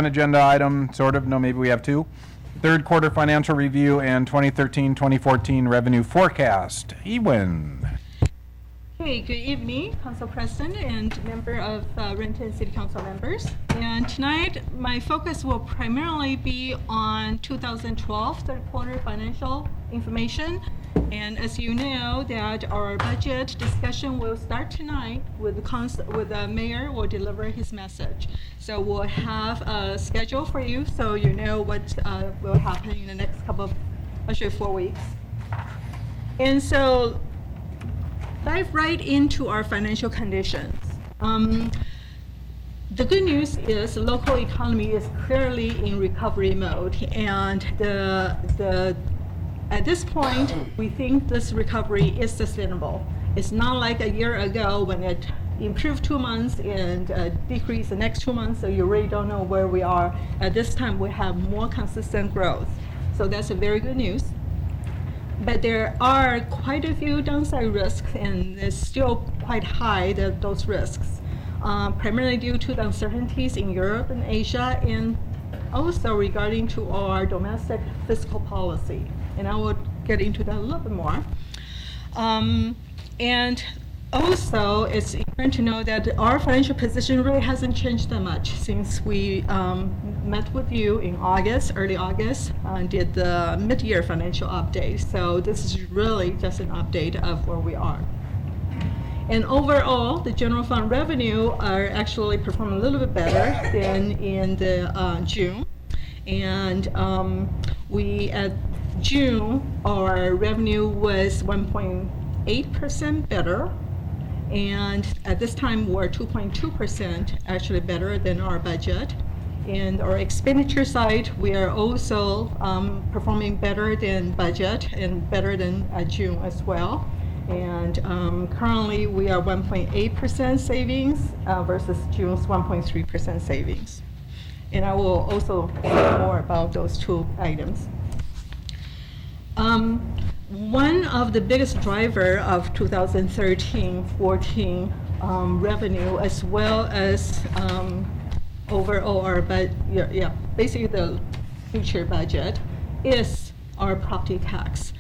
An agenda item, sort of, no, maybe we have two. Third quarter financial review and 2013-2014 revenue forecast. Ewen. Hey, good evening, Council President and member of Renton City Council members. And tonight, my focus will primarily be on 2012 third quarter financial information. And as you know, that our budget discussion will start tonight with the mayor will deliver his message. So we'll have a schedule for you so you know what will happen in the next actually 4 weeks. And so, dive right into our financial conditions. The good news is the local economy is clearly in recovery mode, and at this point, we think this recovery is sustainable. It's not like a year ago when it improved 2 months and decreased the next 2 months, so you really don't know where we are. At this time, we have more consistent growth. So that's a very good news. But there are quite a few downside risks, and it's still quite high, those risks, primarily due to the uncertainties in Europe and Asia, and also regarding to our domestic fiscal policy. And I will get into that a little bit more. And also, it's important to know that our financial position really hasn't changed that much since we met with you in August, early August, and did the mid-year financial update. So this is really just an update of where we are. And overall, the general fund revenue are actually performing a little bit better than in the June. And at June, our revenue was 1.8% better. And at this time, we're 2.2% actually better than our budget. And our expenditure side, we are also performing better than budget and better than June as well. And currently, we are 1.8% savings versus June's 1.3% savings. And I will also say more about those two items. One of the biggest driver of 2013-14 revenue, as well as overall our basically the future budget, is our property tax.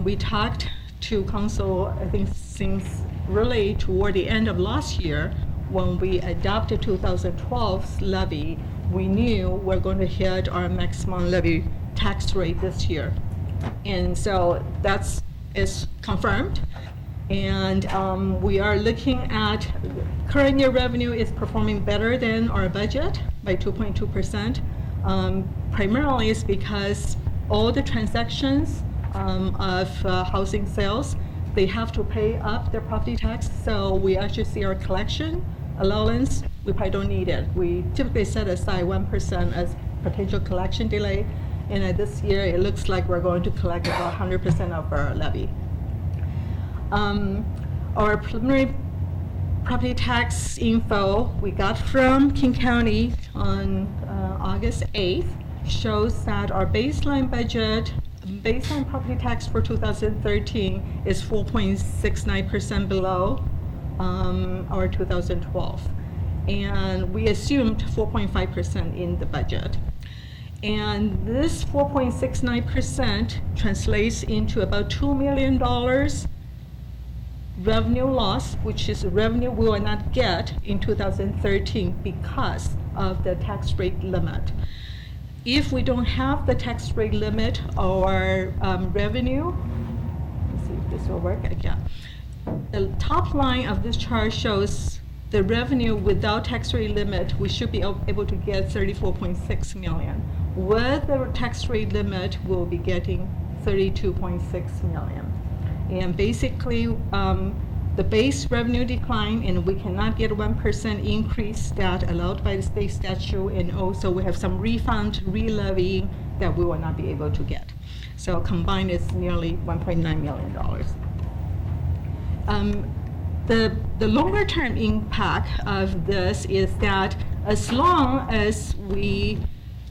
We talked to council, I think, since really toward the end of last year, when we adopted 2012's levy. We knew we're going to hit our maximum levy tax rate this year. And so is confirmed. And we are looking at current year revenue is performing better than our budget by 2.2%. Primarily is because all the transactions of housing sales, they have to pay up their property tax. So we actually see our collection allowance, we probably don't need it. We typically set aside 1% as potential collection delay. And this year, it looks like we're going to collect about 100% of our levy. Our preliminary property tax info we got from King County on August 8th shows that our baseline property tax for 2013 is 4.69% below our 2012. And we assumed 4.5% in the budget. And this 4.69% translates into about $2 million revenue loss, which is revenue we will not get in 2013 because of the tax rate limit. If we don't have the tax rate limit, our revenue, let's see if this will work again. The top line of this chart shows the revenue without tax rate limit, we should be able to get 34.6 million. With the tax rate limit, we'll be getting 32.6 million. And basically, the base revenue decline, and we cannot get a 1% increase that allowed by the state statute, and also we have some refund, re-levying that we will not be able to get. So combined, it's nearly $1.9 million. The longer term impact of this is that as long as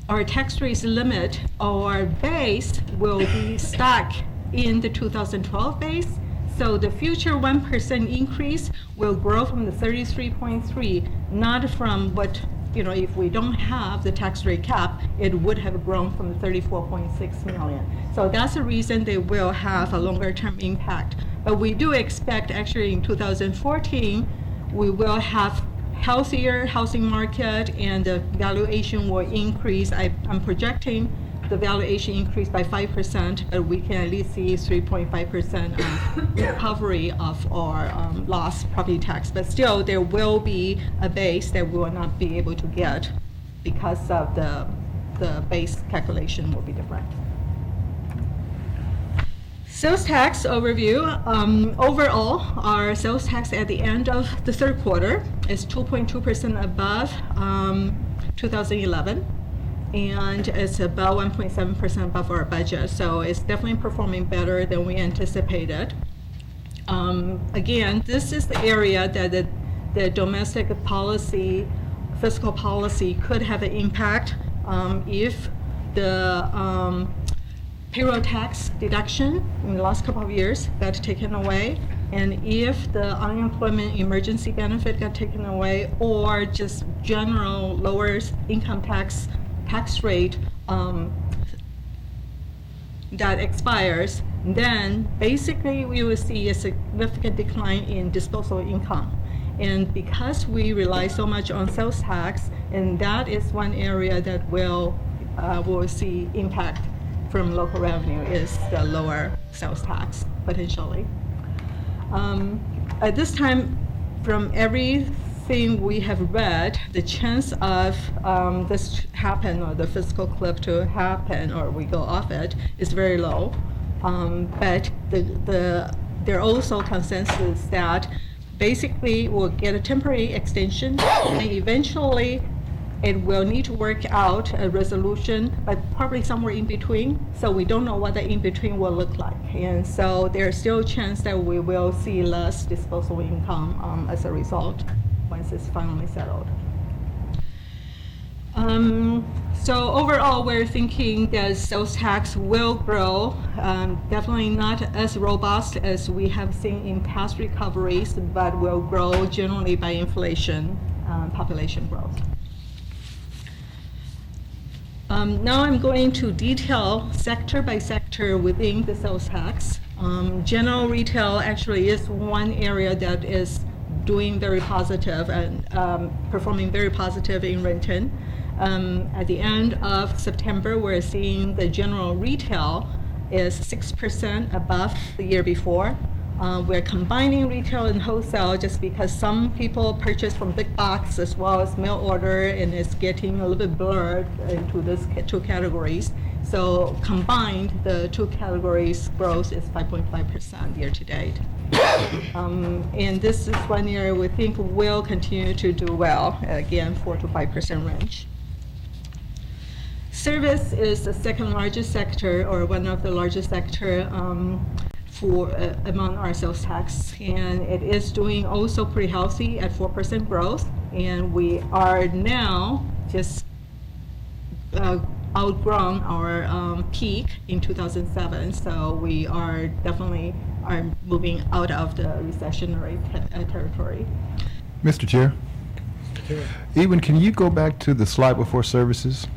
our tax rate limit, our base will be stuck in the 2012 base. So the future 1% increase will grow from the 33.3, not from what if we don't have the tax rate cap, it would have grown from 34.6 million. So that's the reason they will have a longer term impact. But we do expect actually in 2014, we will have healthier housing market and the valuation will increase. I'm projecting the valuation increase by 5%, but we can at least see 3.5% recovery of our lost property tax. But still, there will be a base that we will not be able to get because of the base calculation will be different. Sales tax overview. Overall, our sales tax at the end of the third quarter is 2.2% above 2011, and it's about 1.7% above our budget. So it's definitely performing better than we anticipated. Again, this is the area that the domestic policy, fiscal policy could have an impact if the payroll tax deduction in the last couple of years got taken away, and if the unemployment emergency benefit got taken away, or just general lower income tax rate that expires, then basically we will see a significant decline in disposable income. And because we rely so much on sales tax, and that is one area that will see impact from local revenue, is the lower sales tax potentially. At this time, from everything we have read, the chance of this to happen, or the fiscal cliff to happen, or we go off it, is very low. But there are also consensus that basically we'll get a temporary extension, and eventually it will need to work out a resolution, but probably somewhere in between. So we don't know what the in between will look like. And so there's still a chance that we will see less disposable income as a result once it's finally settled. So overall, we're thinking that sales tax will grow, definitely not as robust as we have seen in past recoveries, but will grow generally by inflation, population growth. Now I'm going to detail sector by sector within the sales tax. General retail actually is one area that is doing very positive and performing very positive in Renton. At the end of September, we're seeing the general retail is 6% above the year before. We're combining retail and wholesale just because some people purchase from big box as well as mail order, and it's getting a little bit blurred into these two categories. So combined, the two categories growth is 5.5% year to date. And this is one area we think will continue to do well, again, 4 to 5% range. Service is the second largest sector, or one of the largest sector among our sales tax, and it is doing also pretty healthy at 4% growth, and we are now just outgrown our peak in 2007, so we are definitely moving out of the recessionary territory. Mr. Chair. Ewan, can you go back to the slide before services?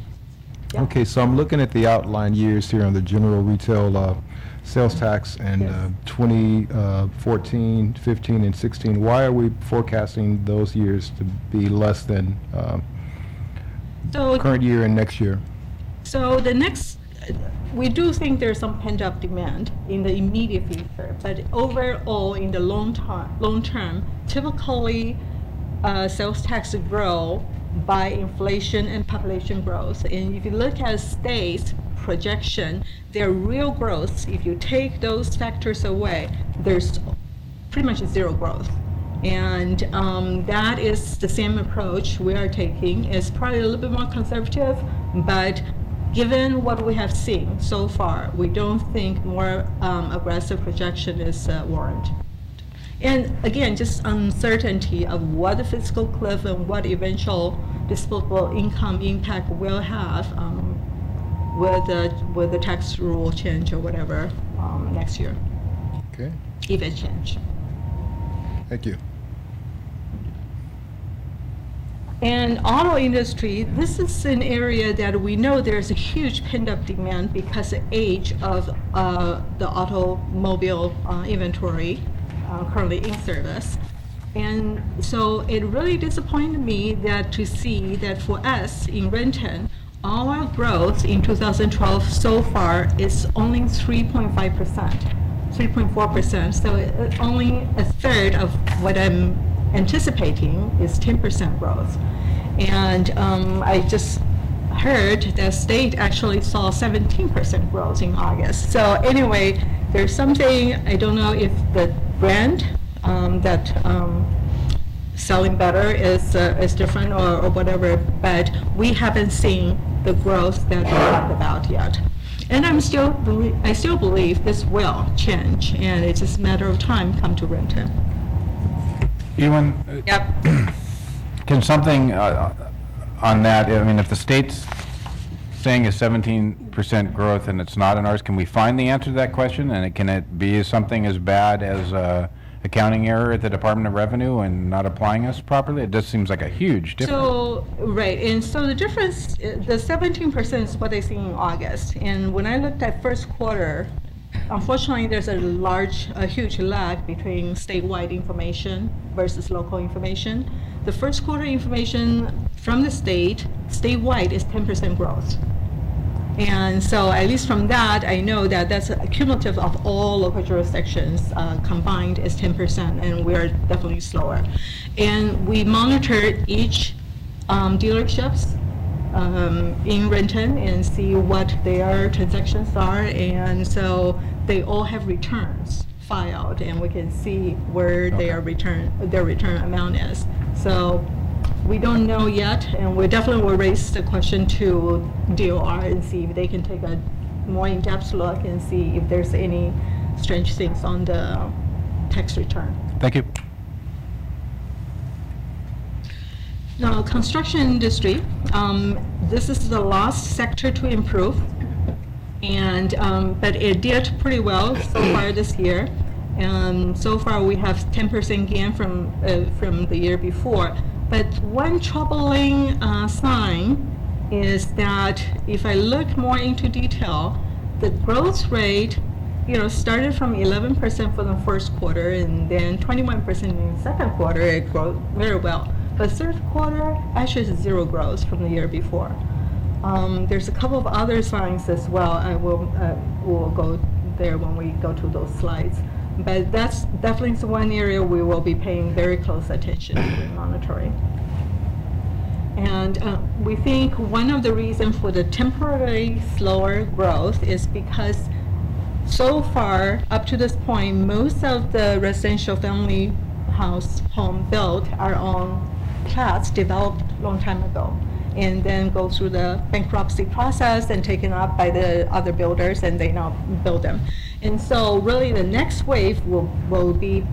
Yeah. Okay, so I'm looking at the outline years here on the general retail sales tax, and Yes. 2014, 15, and 16. Why are we forecasting those years to be less than So current year and next year? So the next, we do think there's some pent-up demand in the immediate future, but overall, in the long term, typically sales tax grow by inflation and population growth. And if you look at states' projection, their real growth, if you take those factors away, there's pretty much zero growth. And that is the same approach we are taking. It's probably a little bit more conservative, but given what we have seen so far, we don't think more aggressive projection is warranted. And again, just uncertainty of what the fiscal cliff and what eventual disposable income impact will have with the tax rule change or whatever next year, Okay, if it change. thank you. And auto industry, this is an area that we know there's a huge pent-up demand because the age of the automobile inventory currently in service. And so it really disappointed me that to see that for us in Renton, our growth in 2012 so far is only 3.5%, 3.4%. So only a third of what I'm anticipating is 10% growth. And I just heard that state actually saw 17% growth in August. So anyway, there's something, I don't know if the brand that selling better is different or whatever, but we haven't seen the growth that we talked about yet. And I still believe this will change, and it's just a matter of time come to Renton. Ewan, Yep. can something on that, I mean, if the state's saying is 17% growth and it's not in ours, can we find the answer to that question? And can it be something as bad as accounting error at the Department of Revenue and not applying us properly? It just seems like a huge difference. So, right, and so the difference, the 17% is what I see in August. And when I looked at first quarter, unfortunately, there's a huge lag between statewide information versus local information. The first quarter information from the statewide is 10% growth. And so at least from that, I know that that's a cumulative of all local jurisdictions combined is 10%, and we're definitely slower. And we monitor each dealerships in Renton and see what their transactions are, and so they all have returns filed, and we can see where their return amount is. So we don't know yet, and we definitely will raise the question to DOR and see if they can take a more in-depth look and see if there's any strange things on the tax return. Thank you. Now, construction industry, this is the last sector to improve, and but it did pretty well so far this year. And so far, we have 10% gain from the year before. But one troubling sign is that if I look more into detail, the growth rate, started from 11% for the first quarter and then 21% in the second quarter. It grew very well. But third quarter actually is zero growth from the year before. There's a couple of other signs as well. I will go there when we go to those slides. But that's definitely one area we will be paying very close attention to monitoring. And we think one of the reasons for the temporary slower growth is because so far, up to this point, most of the residential family home built are on plats developed a long time ago, and then go through the bankruptcy process and taken up by the other builders, and they now build them. And so really the next wave will be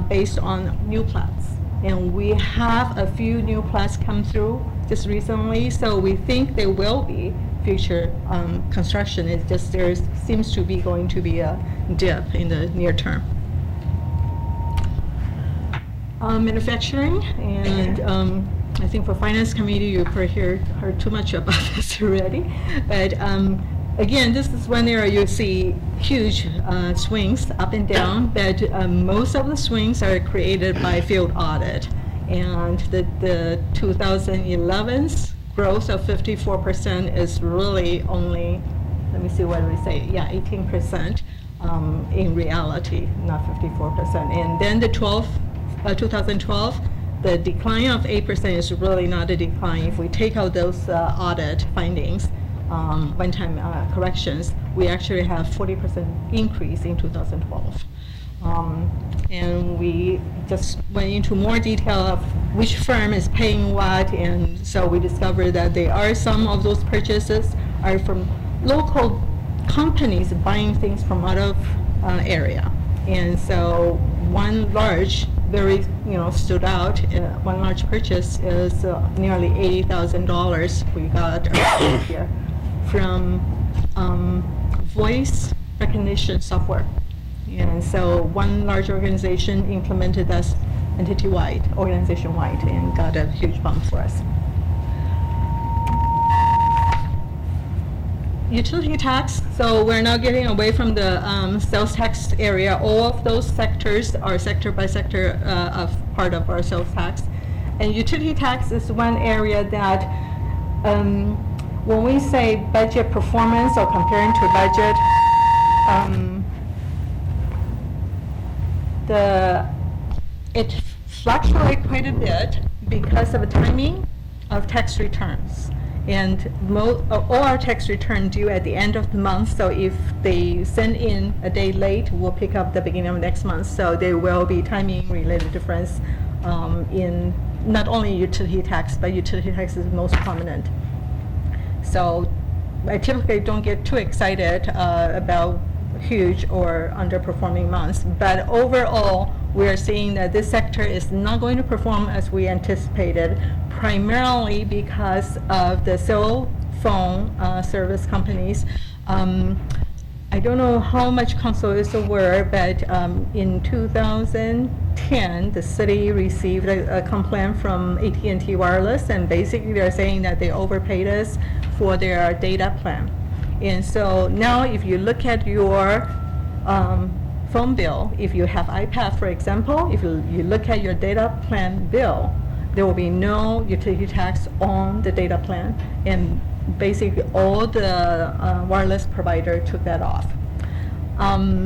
based on new plats. And we have a few new plats come through just recently, so we think there will be future construction. It's just there seems to be going to be a dip in the near term. Manufacturing, and I think for Finance Committee, you probably heard too much about this already. But again, this is one area you see huge swings up and down, but most of the swings are created by field audit. And the 2011's growth of 54% is really only, let me see what do we say, 18% in reality, not 54%. And then the 2012, the decline of 8% is really not a decline. If we take out those audit findings, one-time corrections, we actually have 40% increase in 2012. And we just went into more detail of which firm is paying what, and so we discovered that there are some of those purchases are from local companies buying things from out of area. And so one large, very stood out. One large purchase is nearly $80,000 we got here from voice recognition software. And so one large organization implemented entity-wide, organization-wide, and got a huge bump for us. Utility tax, so we're now getting away from the sales tax area. All of those sectors are sector by sector of part of our sales tax. And utility tax is one area that when we say budget performance or comparing to budget, it fluctuates quite a bit because of the timing of tax returns. And all our tax returns due at the end of the month, so if they send in a day late, we'll pick up the beginning of next month. So there will be timing related difference in not only utility tax, but utility tax is most prominent. So I typically don't get too excited about huge or underperforming months, but overall we are seeing that this sector is not going to perform as we anticipated, primarily because of the cell phone service companies. I don't know how much council is aware, but in 2010, the city received a complaint from AT&T Wireless, and basically they're saying that they overpaid us for their data plan. And so now if you look at your phone bill, if you have iPad, for example, if you look at your data plan bill, there will be no utility tax on the data plan, and basically all the wireless provider took that off.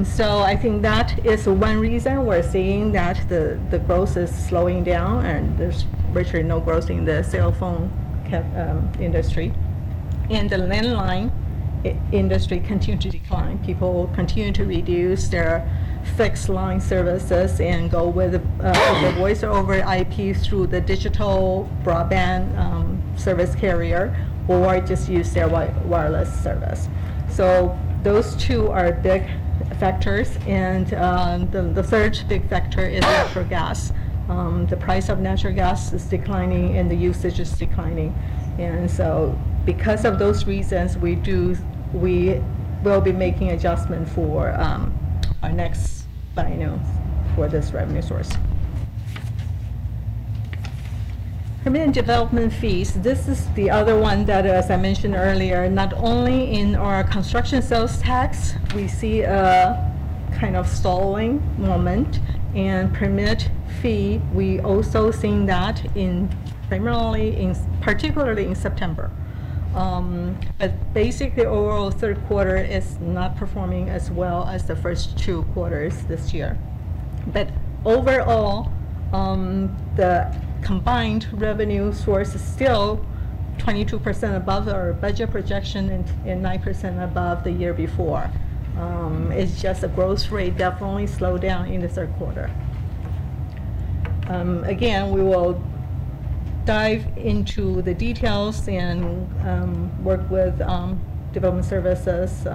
So I think that is one reason we're seeing that the growth is slowing down, and there's virtually no growth in the cell phone industry. And the landline industry continue to decline. People continue to reduce their fixed line services and go with the voice over IP through the digital broadband service carrier, or just use their wireless service. So those two are big factors, and the third big factor is natural gas. The price of natural gas is declining and the usage is declining, and so because of those reasons, we will be making adjustment for our next biennial for this revenue source. Permit and development fees. This is the other one that, as I mentioned earlier, not only in our construction sales tax, we see a kind of stalling moment, and permit fee, we also seen that particularly in September. But basically overall third quarter is not performing as well as the first two quarters this year. But overall, the combined revenue source is still 22% above our budget projection and 9% above the year before. It's just the growth rate definitely slowed down in the third quarter. Again, we will dive into the details and work with Development Services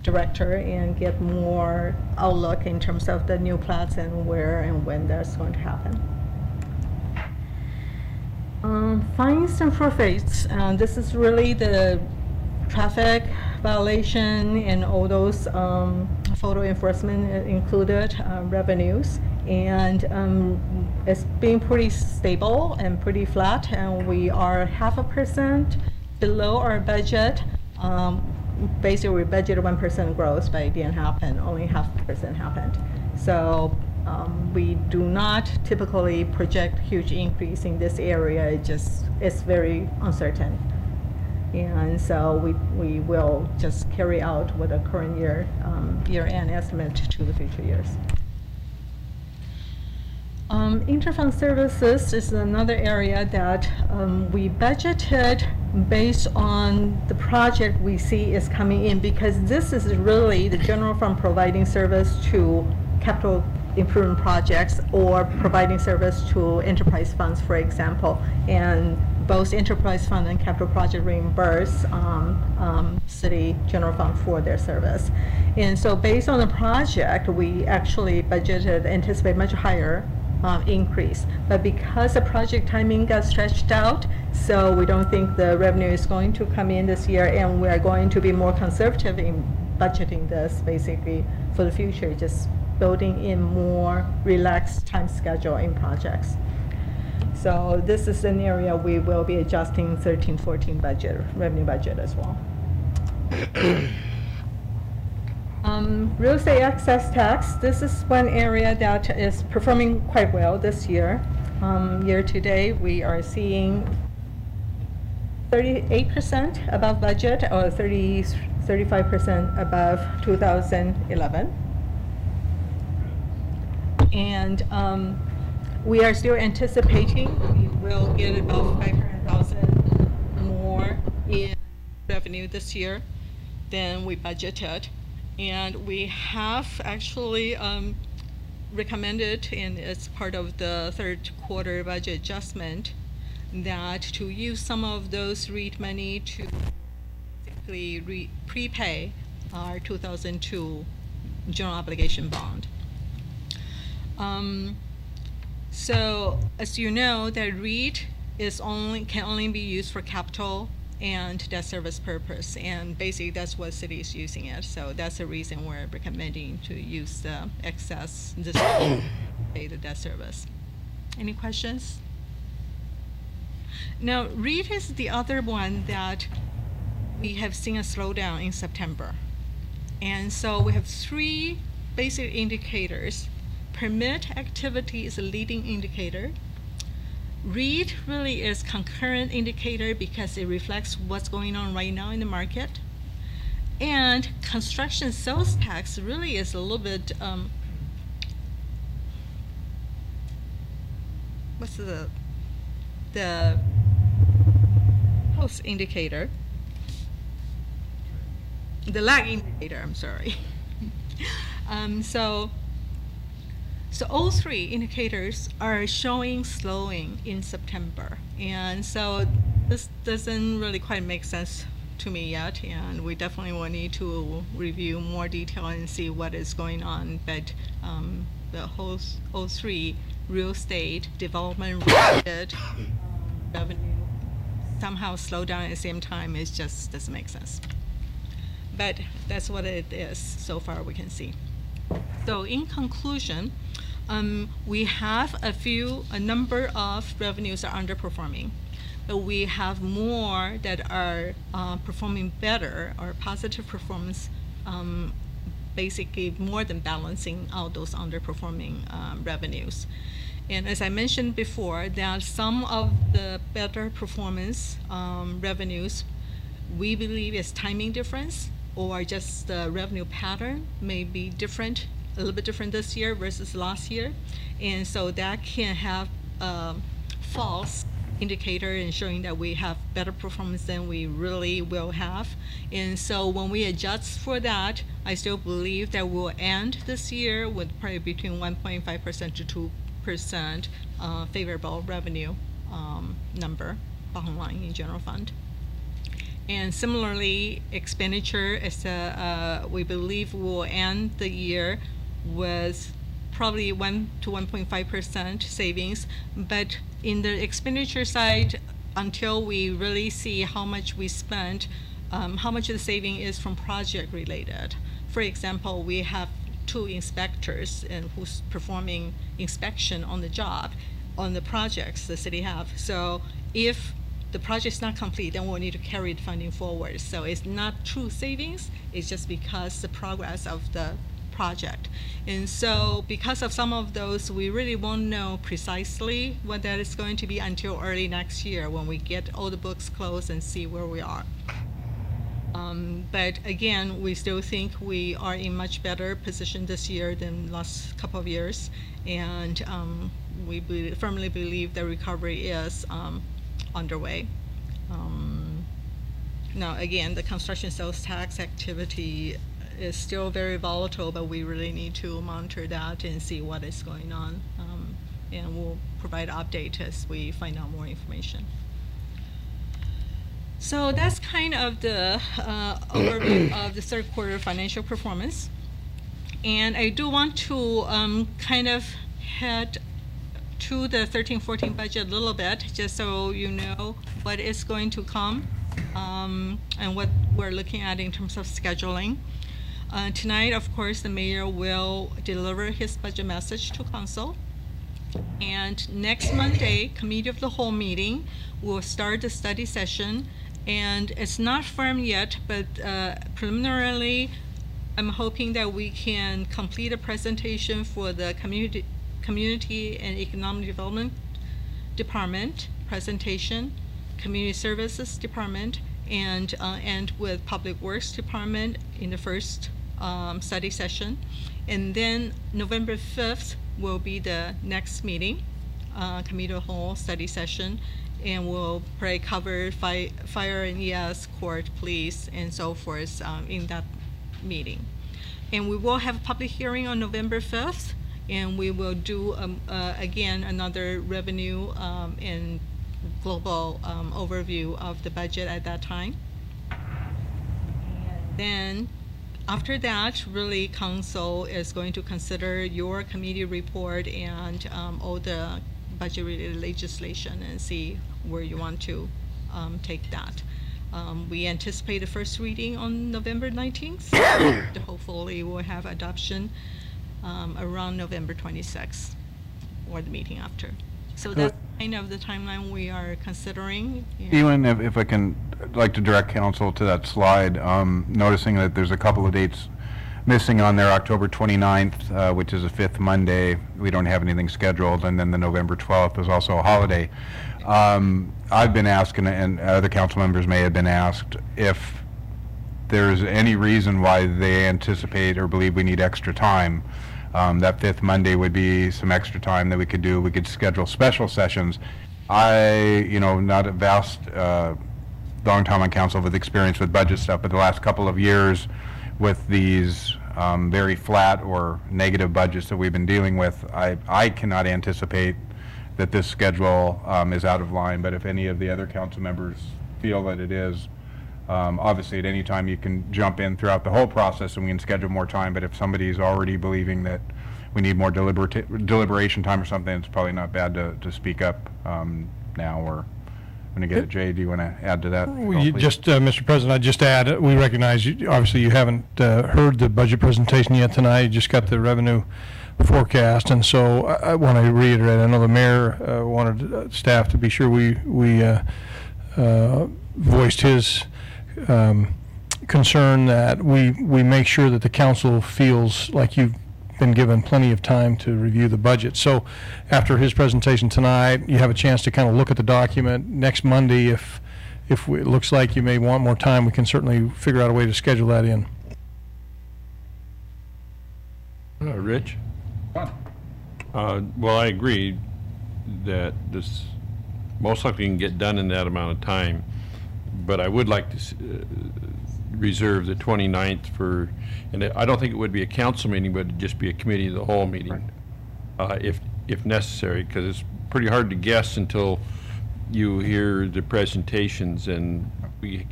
Director and get more outlook in terms of the new plats and where and when that's going to happen. Fines and forfeits. This is really the traffic violation and all those photo enforcement included revenues. And it's been pretty stable and pretty flat, and we are 0.5% below our budget. Basically, we budgeted 1% growth, but it didn't happen. Only 0.5% happened. So we do not typically project huge increase in this area. It's very uncertain. And so we will just carry out with the current year-end estimate to the future years. Interfund services is another area that we budgeted based on the project we see is coming in, because this is really the general fund providing service to capital improvement projects or providing service to enterprise funds, for example. And both enterprise fund and capital project reimburse city general fund for their service. And so based on the project, we actually anticipate much higher increase. But because the project timing got stretched out, so we don't think the revenue is going to come in this year, and we are going to be more conservative in budgeting this basically for the future, just building in more relaxed time schedule in projects. So this is an area we will be adjusting 13-14 budget, revenue budget as well. Real estate excess tax, this is one area that is performing quite well this year. Year to date, we are seeing 38% above budget or 35% above 2011. And we are still anticipating we will get about 500,000 more in revenue this year than we budgeted. And we have actually recommended, and it's part of the third quarter budget adjustment, that to use some of those REIT money to basically prepay our 2002 general obligation bond. So as you know, the REIT can only be used for capital and debt service purpose, and basically that's what city is using it. So that's the reason we're recommending to use the excess this to pay the debt service. Any questions? Now, REIT is the other one that we have seen a slowdown in September. And so we have three basic indicators. Permit activity is a leading indicator. REIT really is concurrent indicator because it reflects what's going on right now in the market. And construction sales tax really is a little bit, what's the post indicator? The lag indicator, I'm sorry. So all three indicators are showing slowing in September. And so this doesn't really quite make sense to me yet, and we definitely will need to review more detail and see what is going on. But the whole three real estate development related revenue somehow slow down at the same time, it just doesn't make sense. But that's what it is so far we can see. So in conclusion, we have a number of revenues are underperforming, but we have more that are performing better, or positive performance, basically more than balancing out those underperforming revenues. And as I mentioned before, that some of the better performance revenues we believe is timing difference, or just the revenue pattern may be different, a little bit different this year versus last year. And so that can have a false indicator in showing that we have better performance than we really will have. And so when we adjust for that, I still believe that we'll end this year with probably between 1.5% to 2% favorable revenue number, bottom line in general fund. And similarly, expenditure is we believe will end the year with probably 1 to 1.5% savings. But in the expenditure side, until we really see how much we spent, how much of the saving is from project related. For example, we have 2 inspectors and who's performing inspection on the job, on the projects the city have. So if the project is not complete, then we'll need to carry the funding forward. So it's not true savings, it's just because the progress of the project. And so because of some of those, we really won't know precisely what that is going to be until early next year when we get all the books closed and see where we are. But again, we still think we are in much better position this year than last couple of years. And we firmly believe the recovery is underway. Now again, the construction sales tax activity is still very volatile, but we really need to monitor that and see what is going on. And we'll provide an update as we find out more information. So that's kind of the overview of the third quarter financial performance. And I do want to kind of head to the 13-14 budget a little bit, just so you know what is going to come and what we're looking at in terms of scheduling. Tonight, of course, the mayor will deliver his budget message to council. And next Monday, committee of the whole meeting will start the study session. And it's not firm yet, but preliminarily, I'm hoping that we can complete a presentation for the community and economic development department presentation, community services department, and end with public works department in the first study session. And then November 5th will be the next meeting, committee of the whole study session, and we'll probably cover fire and ES, court, police, and so forth in that meeting. And we will have a public hearing on November 5th, and we will do, again, another revenue and global overview of the budget at that time. And then, after that, really, council is going to consider your committee report and all the budget-related legislation and see where you want to take that. We anticipate the first reading on November 19th. Hopefully, we'll have adoption around November 26th or the meeting after. So that's kind of the timeline we are considering. Even if I can, I'd like to direct council to that slide, noticing that there's a couple of dates missing on there, October 29th, which is a fifth Monday. We don't have anything scheduled, and then the November 12th is also a holiday. I've been asked, and other council members may have been asked, if there's any reason why they anticipate or believe we need extra time. That fifth Monday would be some extra time that we could do. We could schedule special sessions. Not a vast, long time on council with experience with budget stuff, but the last couple of years with these very flat or negative budgets that we've been dealing with, I cannot anticipate that this schedule is out of line, but if any of the other council members feel that it is, obviously at any time you can jump in throughout the whole process and we can schedule more time, but if somebody's already believing that we need more deliberation time or something, it's probably not bad to speak up now, or I'm going to get it. Jay, do you want to add to that? Mr. President, I'd just add, we recognize, obviously you haven't heard the budget presentation yet tonight, you just got the revenue forecast, and so I want to reiterate, I know the mayor wanted staff to be sure we voiced his concern that we make sure that the council feels like you've been given plenty of time to review the budget. So after his presentation tonight, you have a chance to kind of look at the document. Next Monday, if it looks like you may want more time, we can certainly figure out a way to schedule that in. Rich? Well, I agree that this most likely can get done in that amount of time, but I would like to reserve the 29th for, and I don't think it would be a council meeting, but it'd just be a committee of the whole meeting, if necessary, because it's pretty hard to guess until you hear the presentations and we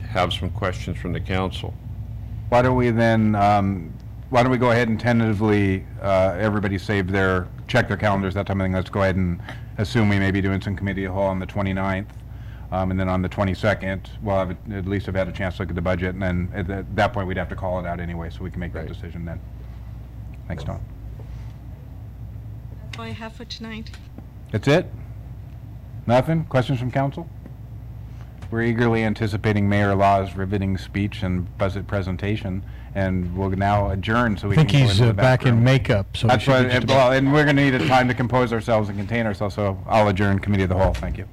have some questions from the council. Why don't we then, why don't we go ahead and tentatively, everybody check their calendars, that type of thing. Let's go ahead and assume we may be doing some committee of the whole on the 29th. And then on the 22nd, we'll have at least have had a chance to look at the budget, and then at that point, we'd have to call it out anyway, so we can make that decision then. Thanks, Don. That's all I have for tonight. That's it? Nothing? Questions from council? We're eagerly anticipating Mayor Law's riveting speech and budget presentation, and we'll now adjourn so we can go into the I think he's back in room. makeup, so That's what, and we're going to need a time to compose ourselves and contain ourselves, so I'll adjourn committee of the whole. Thank you.